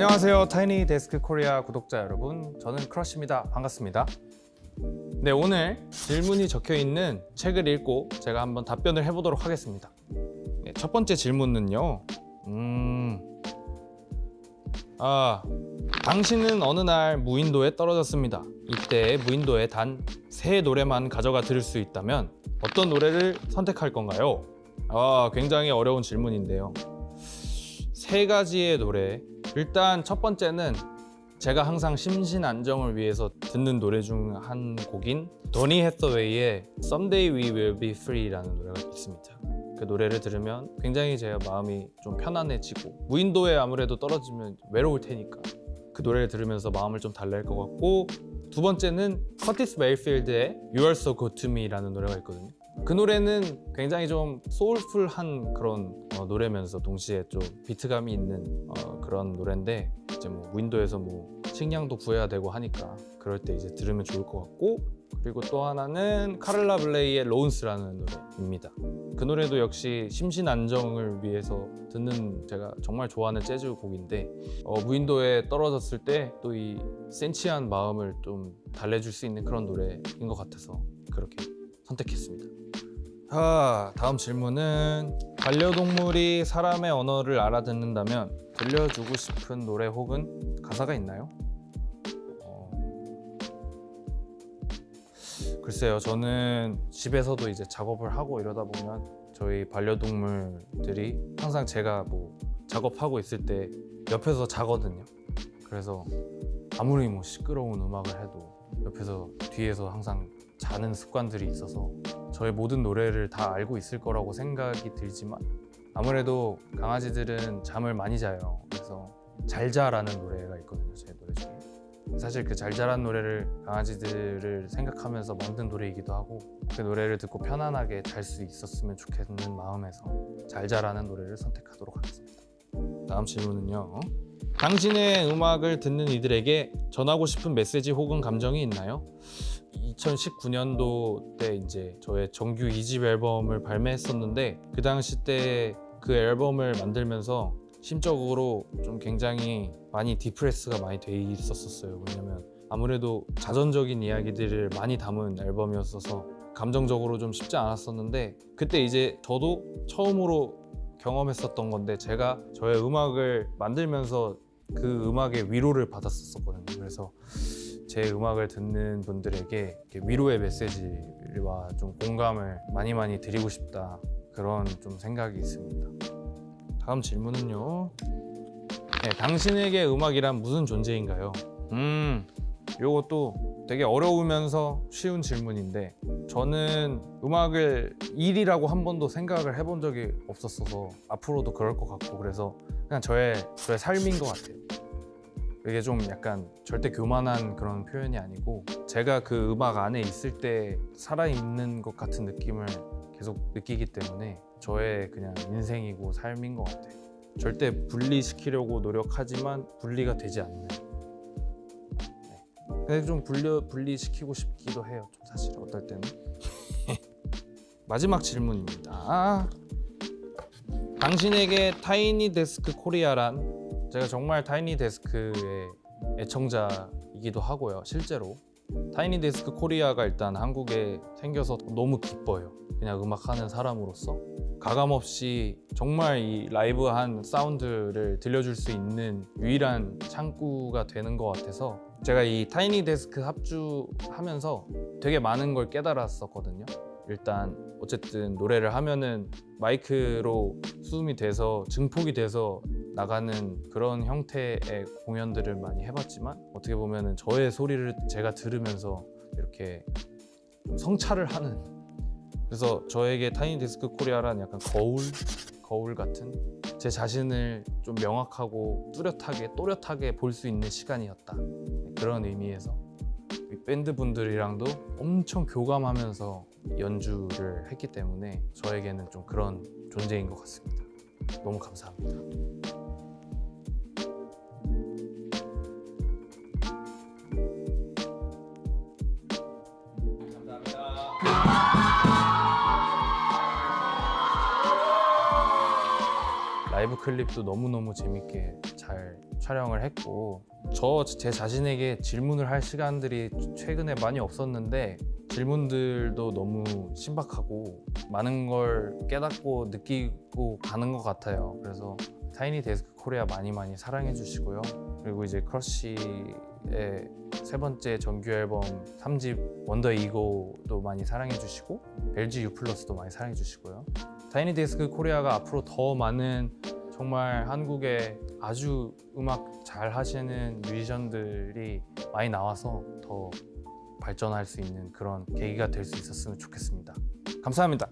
안녕하세요. 타이니 데스크 코리아 구독자 여러분, 저는 크러쉬입니다. 반갑습니다. 네, 오늘 질문이 적혀 있는 책을 읽고 제가 한번 답변을 해보도록 하겠습니다. 네, 첫 번째 질문은요. 당신은 어느 날 무인도에 떨어졌습니다. 이때 무인도에 단 3노래만 가져가 들을 수 있다면 어떤 노래를 선택할 건가요? 굉장히 어려운 질문인데요. 3가지의 노래. 일단 첫 번째는 제가 항상 심신 안정을 위해서 듣는 노래 중 한 곡인 도니 해서웨이의 Someday We Will Be Free라는 노래가 있습니다. 그 노래를 들으면 굉장히 제가 마음이 좀 편안해지고, 무인도에 아무래도 떨어지면 외로울 테니까 그 노래를 들으면서 마음을 좀 달랠 것 같고, 두 번째는 커티스 메이필드의 You Are So Good To Me라는 노래가 있거든요. 그 노래는 굉장히 좀 소울풀한 그런 노래면서 동시에 좀 비트감이 있는 그런 노래인데, 이제 뭐 무인도에서 뭐 식량도 구해야 되고 하니까 그럴 때 이제 들으면 좋을 것 같고, 그리고 또 하나는 카를라 블레이의 로운스라는 노래입니다. 그 노래도 역시 심신 안정을 위해서 듣는, 제가 정말 좋아하는 재즈 곡인데, 무인도에 떨어졌을 때 또 이 센치한 마음을 좀 달래줄 수 있는 그런 노래인 것 같아서 그렇게 선택했습니다. 다음 질문은 반려동물이 사람의 언어를 알아듣는다면 들려주고 싶은 노래 혹은 가사가 있나요? 글쎄요, 저는 집에서도 이제 작업을 하고 이러다 보면 저희 반려동물들이 항상 제가 뭐 작업하고 있을 때 옆에서 자거든요. 그래서 아무리 뭐 시끄러운 음악을 해도 옆에서 뒤에서 항상 자는 습관들이 있어서 저의 모든 노래를 다 알고 있을 거라고 생각이 들지만, 아무래도 강아지들은 잠을 많이 자요. 그래서 잘 자라는 노래가 있거든요, 제 노래 중에. 사실 그 잘 자라는 노래를 강아지들을 생각하면서 만든 노래이기도 하고, 그 노래를 듣고 편안하게 잘 수 있었으면 좋겠는 마음에서 잘 자라는 노래를 선택하도록 하겠습니다. 다음 질문은요. 당신의 음악을 듣는 이들에게 전하고 싶은 메시지 혹은 감정이 있나요? 2019년도 때 이제 저의 정규 2집 앨범을 발매했었는데, 그 당시 때 그 앨범을 만들면서 심적으로 좀 굉장히 많이 디프레스가 많이 돼 있었어요. 왜냐면 아무래도 자전적인 이야기들을 많이 담은 앨범이었어서 감정적으로 좀 쉽지 않았었는데, 그때 이제 저도 처음으로 경험했었던 건데, 제가 저의 음악을 만들면서 그 음악의 위로를 받았었거든요. 그래서 제 음악을 듣는 분들에게 위로의 메시지와 좀 공감을 많이 드리고 싶다, 그런 좀 생각이 있습니다. 다음 질문은요. 네, 당신에게 음악이란 무슨 존재인가요? 요것도 되게 어려우면서 쉬운 질문인데, 저는 음악을 일이라고 한 번도 생각을 해본 적이 없었어서 앞으로도 그럴 것 같고, 그래서 그냥 저의 삶인 것 같아요. 이게 좀 약간 절대 교만한 그런 표현이 아니고, 제가 그 음악 안에 있을 때 살아있는 것 같은 느낌을 계속 느끼기 때문에 저의 그냥 인생이고 삶인 것 같아요. 절대 분리시키려고 노력하지만 분리가 되지 않는. 근데 좀 분리시키고 싶기도 해요, 좀 사실 어떨 때는. 마지막 질문입니다. 당신에게 타이니 데스크 코리아란? 제가 정말 타이니 데스크의 애청자이기도 하고요. 실제로 타이니 데스크 코리아가 일단 한국에 생겨서 너무 기뻐요. 그냥 음악하는 사람으로서 가감없이 정말 이 라이브한 사운드를 들려줄 수 있는 유일한 창구가 되는 것 같아서, 제가 이 타이니 데스크 합주하면서 되게 많은 걸 깨달았었거든요. 일단 어쨌든 노래를 하면은 마이크로 수음이 돼서 증폭이 돼서 나가는 그런 형태의 공연들을 많이 해봤지만, 어떻게 보면은 저의 소리를 제가 들으면서 이렇게 좀 성찰을 하는, 그래서 저에게 타이니 데스크 코리아란 약간 거울 같은, 제 자신을 좀 명확하고 또렷하게 볼 수 있는 시간이었다, 그런 의미에서 밴드 분들이랑도 엄청 교감하면서 연주를 했기 때문에 저에게는 좀 그런 존재인 것 같습니다. 너무 감사합니다. 라이브 클립도 너무너무 재밌게 잘 촬영을 했고, 제 자신에게 질문을 할 시간들이 최근에 많이 없었는데 질문들도 너무 신박하고 많은 걸 깨닫고 느끼고 가는 것 같아요. 그래서 타이니 데스크 코리아 많이 사랑해 주시고요. 그리고 이제 크러쉬의 세 번째 정규 앨범 3집 원더 이고도 많이 사랑해 주시고, LG U 플러스도 많이 사랑해 주시고요. 타이니 데스크 코리아가 앞으로 더 많은 정말 한국에 아주 음악 잘 하시는 뮤지션들이 많이 나와서 더 발전할 수 있는 그런 계기가 될 수 있었으면 좋겠습니다. 감사합니다.